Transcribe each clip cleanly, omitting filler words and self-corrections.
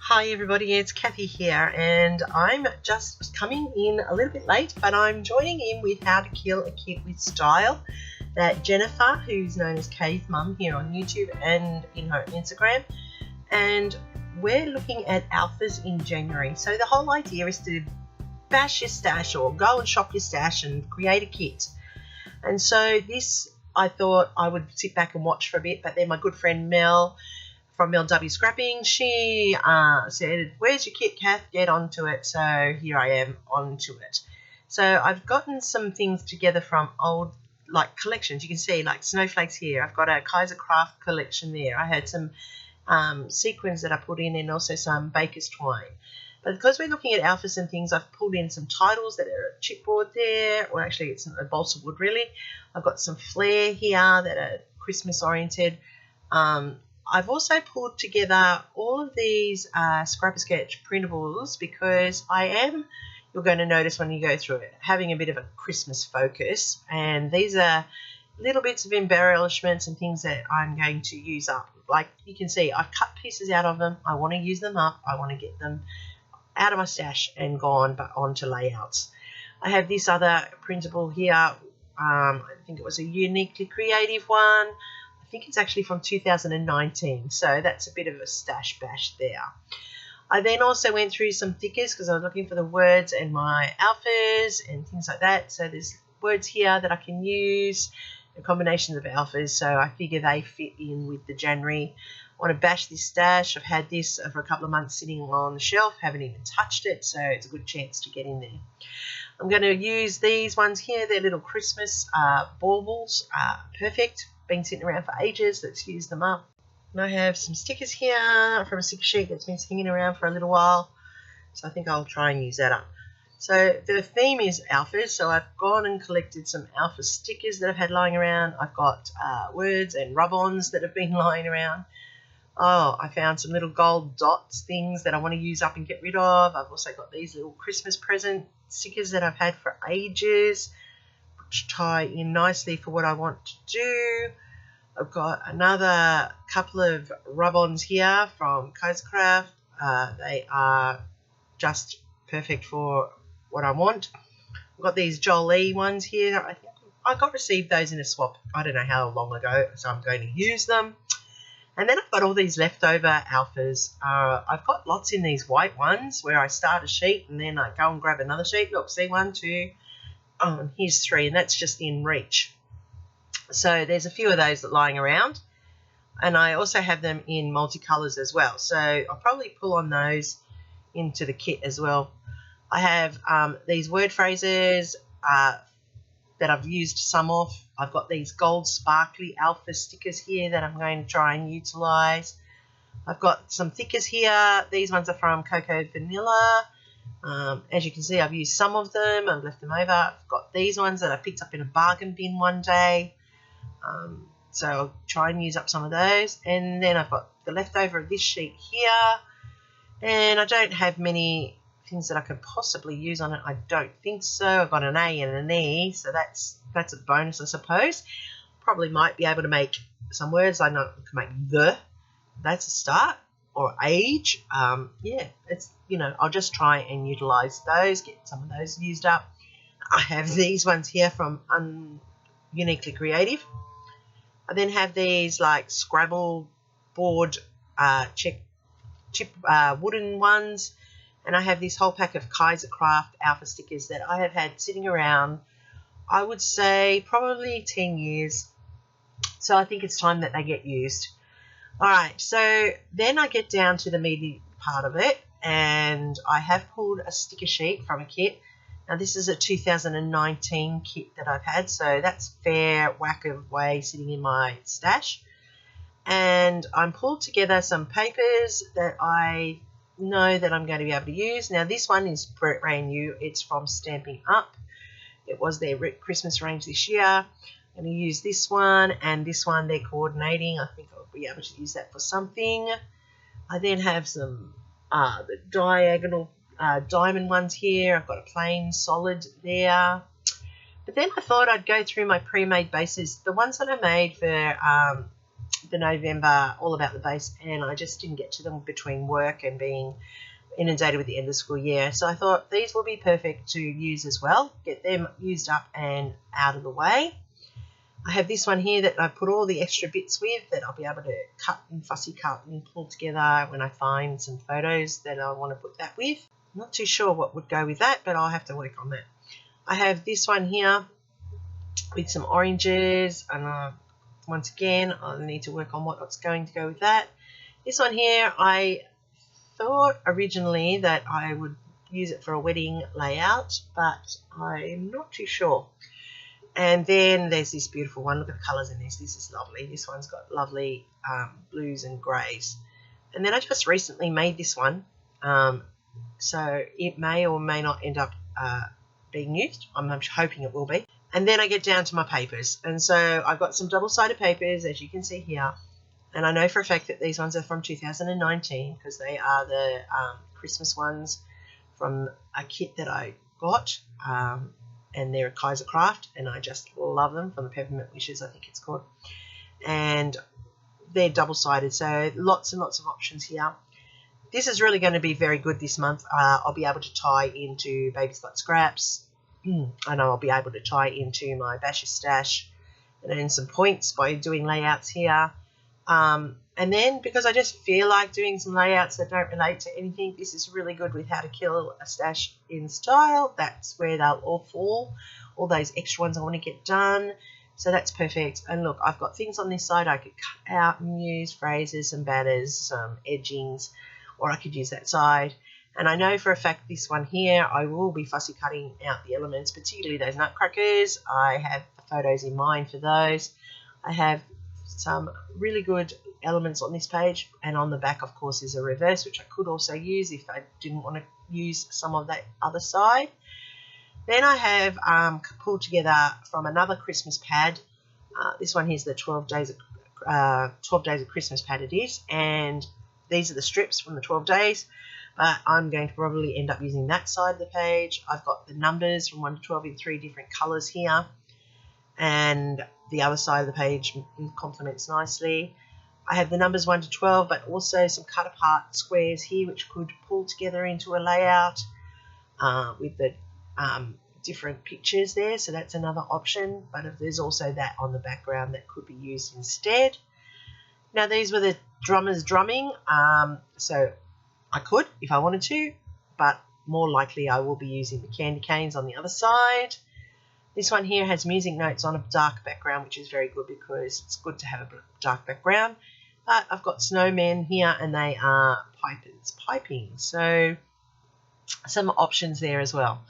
Hi everybody, it's Kathy here, and I'm just coming in a little bit late, but I'm joining in with How to Kill a Kit with Style that Jennifer, who's known as Kay's mum here on YouTube and in her Instagram, and we're looking at alphas in January. So the whole idea is to bash your stash or go and shop your stash and create a kit. And so this, I thought I would sit back and watch for a bit, but then my good friend Mel from Mel W Scrapping, she said, "Where's your kit, Kath? Get onto it." So here I am onto it. So I've gotten some things together from old collections. You can see like snowflakes here. I've got a Kaiser Craft collection there. I had some sequins that I put in and also some baker's twine. But because we're looking at alphas and things, I've pulled in some titles that are chipboard there, or actually it's a balsa wood really. I've got some flare here that are Christmas oriented. I've also pulled together all of these Scrapper Sketch printables because you're going to notice when you go through it, having a bit of a Christmas focus. And these are little bits of embellishments and things that I'm going to use up. Like you can see, I've cut pieces out of them. I want to use them up. I want to get them out of my stash and gone, but onto layouts. I have this other printable here. I think it was a Uniquely Creative one. I think it's actually from 2019, so that's a bit of a stash bash there. I then also went through some thickers because I was looking for the words and my alphas and things like that. So there's words here that I can use, a combination of alphas, so I figure they fit in with the January. I want to bash this stash. I've had this for a couple of months sitting on the shelf, haven't even touched it, so it's a good chance to get in there. I'm going to use these ones here. They're little Christmas baubles. Perfect. Been sitting around for ages. Let's use them up. And I have some stickers here from a sticker sheet that's been hanging around for a little while, so I think I'll try and use that up. So the theme is alphas, so I've gone and collected some alpha stickers that I've had lying around. I've got words and rub-ons that have been lying around. Oh, I found some little gold dots things that I want to use up and get rid of. I've also got these little Christmas present stickers that I've had for ages, which tie in nicely for what I want to do. I've got another couple of rub-ons here from Kaiser Craft. They are just perfect for what I want. I've got these Jolie ones here. I think I received those in a swap. I don't know how long ago, so I'm going to use them. And then I've got all these leftover alphas. I've got lots in these white ones where I start a sheet and then I go and grab another sheet. Look, see, 1, 2. Oh, and here's 3, and that's just in reach. So there's a few of those that lying around, and I also have them in multicolours as well. So I'll probably pull on those into the kit as well. I have these word phrases that I've used some of. I've got these gold sparkly alpha stickers here that I'm going to try and utilise. I've got some thickers here. These ones are from Cocoa Vanilla. As you can see, I've used some of them. I've left them over. I've got these ones that I picked up in a bargain bin one day. So I'll try and use up some of those. And then I've got the leftover of this sheet here. And I don't have many things that I could possibly use on it. I don't think so. I've got an A and an E, so that's a bonus, I suppose. Probably might be able to make some words. I know I can make the. That's a start. Or age. Yeah, it's, I'll just try and utilize those, get some of those used up. I have these ones here from Uniquely Creative. I then have these like Scrabble board chip wooden ones, and I have this whole pack of Kaiser Craft alpha stickers that I have had sitting around, I would say probably 10 years. So I think it's time that they get used. Alright, so then I get down to the meaty part of it, and I have pulled a sticker sheet from a kit. Now this is a 2019 kit that I've had, so that's fair whack of way sitting in my stash. And I'm pulled together some papers that I know that I'm going to be able to use. Now this one is brand new. It's from Stamping Up. It was their Christmas range this year. I'm going to use this one and this one. They're coordinating. I think I'll be able to use that for something. I then have some the diagonal diamond ones here. I've got a plain solid there. But then I thought I'd go through my pre-made bases, the ones that I made for the November All About the Base, and I just didn't get to them between work and being inundated with the end of the school year. So I thought these will be perfect to use as well. Get them used up and out of the way. I have this one here that I put all the extra bits with that I'll be able to cut and fussy cut and pull together when I find some photos that I want to put that with. I'm not too sure what would go with that, but I'll have to work on that. I have this one here with some oranges, and once again I'll need to work on what's going to go with that. This one here, I thought originally that I would use it for a wedding layout, but I'm not too sure. And then there's this beautiful one. Look at the colours in this. This is lovely. This one's got lovely blues and greys. And then I just recently made this one, so it may or may not end up being used. I'm hoping it will be. And then I get down to my papers. And so I've got some double-sided papers, as you can see here. And I know for a fact that these ones are from 2019 because they are the Christmas ones from a kit that I got. And they're a Kaiser Craft, and I just love them, from the Peppermint Wishes, I think it's called. And they're double-sided, so lots and lots of options here. This is really going to be very good this month. I'll be able to tie into Baby Spot Scraps. I know I'll be able to tie into my Basher Stash and then some points by doing layouts here. And then, because I just feel like doing some layouts that don't relate to anything, this is really good with How to Kill a Stash in Style. That's where they'll all fall. All those extra ones I want to get done. So that's perfect. And look, I've got things on this side I could cut out and use, phrases, some banners, some edgings, or I could use that side. And I know for a fact this one here, I will be fussy cutting out the elements, particularly those nutcrackers. I have the photos in mind for those. I have some really good elements on this page, and on the back of course is a reverse, which I could also use if I didn't want to use some of that other side. Then I have pulled together from another Christmas pad. This one here's the 12 days of Christmas pad it is, and these are the strips from the 12 days, but I'm going to probably end up using that side of the page. I've got the numbers from 1 to 12 in 3 different colours here, and the other side of the page complements nicely. I have the numbers 1 to 12, but also some cut apart squares here which could pull together into a layout with the different pictures there, so that's another option. But if there's also that on the background that could be used instead. Now these were the drummers drumming, so I could if I wanted to, but more likely I will be using the candy canes on the other side. This one here has music notes on a dark background, which is very good because it's good to have a dark background. But I've got snowmen here, and they are piping. So some options there as well.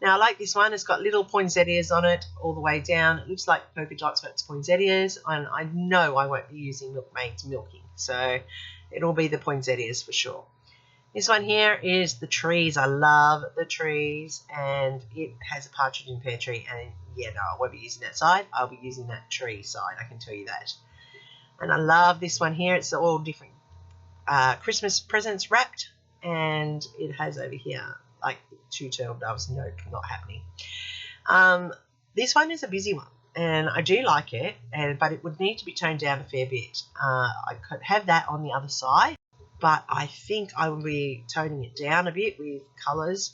Now I like this one. It's got little poinsettias on it all the way down. It looks like polka dots, but it's poinsettias. And I know I won't be using Milkmaid's milking, so it'll be the poinsettias for sure. This one here is the trees. I love the trees, and it has a partridge in pear tree, and yeah, no, I won't be using that side. I'll be using that tree side, I can tell you that. And I love this one here. It's all different Christmas presents wrapped, and it has over here like 2 turtle doves. No, not happening. This one is a busy one, and I do like it, but it would need to be toned down a fair bit. I could have that on the other side, but I think I will be toning it down a bit with colours.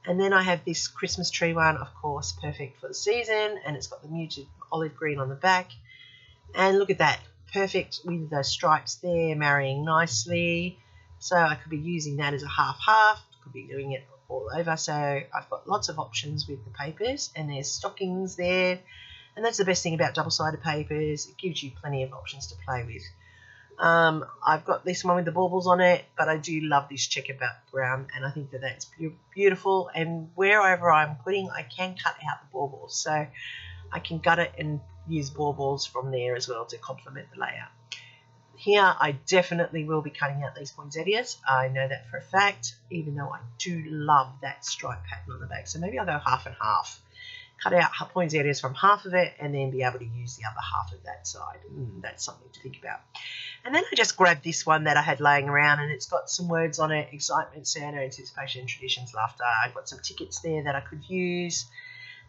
And then I have this Christmas tree one, of course, perfect for the season, and it's got the muted olive green on the back. And look at that, perfect with those stripes there, marrying nicely. So I could be using that as a half-half, could be doing it all over. So I've got lots of options with the papers, and there's stockings there. And that's the best thing about double-sided papers, it gives you plenty of options to play with. I've got this one with the baubles on it, but I do love this checker background, and I think that that's beautiful. And wherever I'm putting, I can cut out the baubles, so I can gut it and use baubles from there as well to complement the layout. Here I definitely will be cutting out these poinsettias. I know that for a fact, even though I do love that stripe pattern on the back. So maybe I'll go half and half. Cut out poinsettias from half of it, and then be able to use the other half of that side. That's something to think about. And then I just grabbed this one that I had laying around, and it's got some words on it: excitement, Santa, anticipation, traditions, laughter. I've got some tickets there that I could use.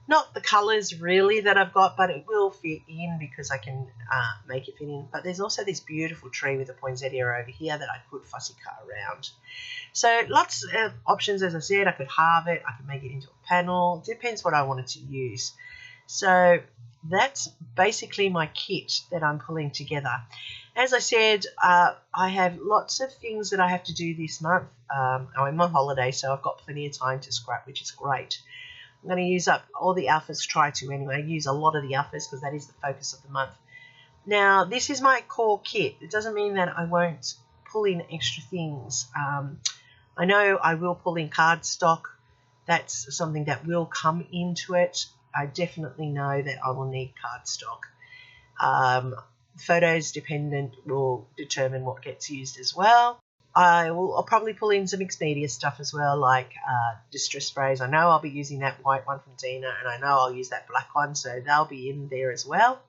Not the colours really that I've got, but it will fit in because I can make it fit in. But there's also this beautiful tree with a poinsettia over here that I could fussy cut around. So lots of options, as I said. I could halve it, I could make it into a panel. It depends what I wanted to use. So that's basically my kit that I'm pulling together. As I said, I have lots of things that I have to do this month. I'm on holiday, so I've got plenty of time to scrap, which is great. I'm going to use up all the alphas, try to anyway, use a lot of the alphas because that is the focus of the month. Now, this is my core kit. It doesn't mean that I won't pull in extra things. I know I will pull in cardstock. That's something that will come into it. I definitely know that I will need cardstock. Photos dependent will determine what gets used as well. I'll probably pull in some mixed media stuff as well, like distress sprays. I know I'll be using that white one from Dina, and I know I'll use that black one, so they'll be in there as well.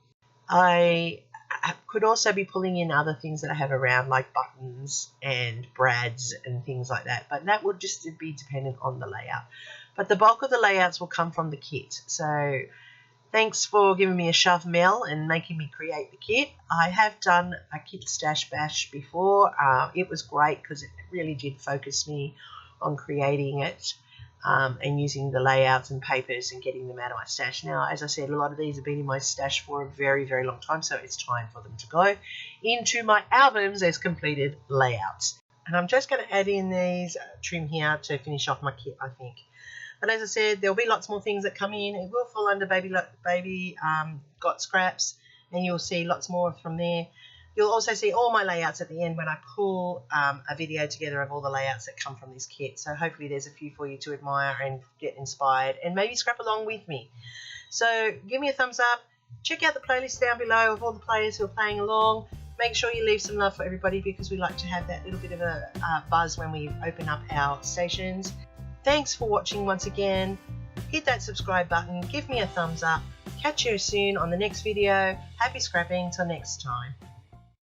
I could also be pulling in other things that I have around, like buttons and brads and things like that, but that would just be dependent on the layout. But the bulk of the layouts will come from the kit. So thanks for giving me a shove, Mel, and making me create the kit. I have done a kit stash bash before. It was great because it really did focus me on creating it and using the layouts and papers and getting them out of my stash. Now, as I said, a lot of these have been in my stash for a very, very long time, so it's time for them to go into my albums as completed layouts. And I'm just going to add in these trim here to finish off my kit, I think. But as I said, there'll be lots more things that come in. It will fall under baby got scraps, and you'll see lots more from there. You'll also see all my layouts at the end when I pull a video together of all the layouts that come from this kit. So hopefully there's a few for you to admire and get inspired and maybe scrap along with me. So give me a thumbs up. Check out the playlist down below of all the players who are playing along. Make sure you leave some love for everybody because we like to have that little bit of a buzz when we open up our stations. Thanks for watching once again. Hit that subscribe button, give me a thumbs up. Catch you soon on the next video. Happy scrapping till next time.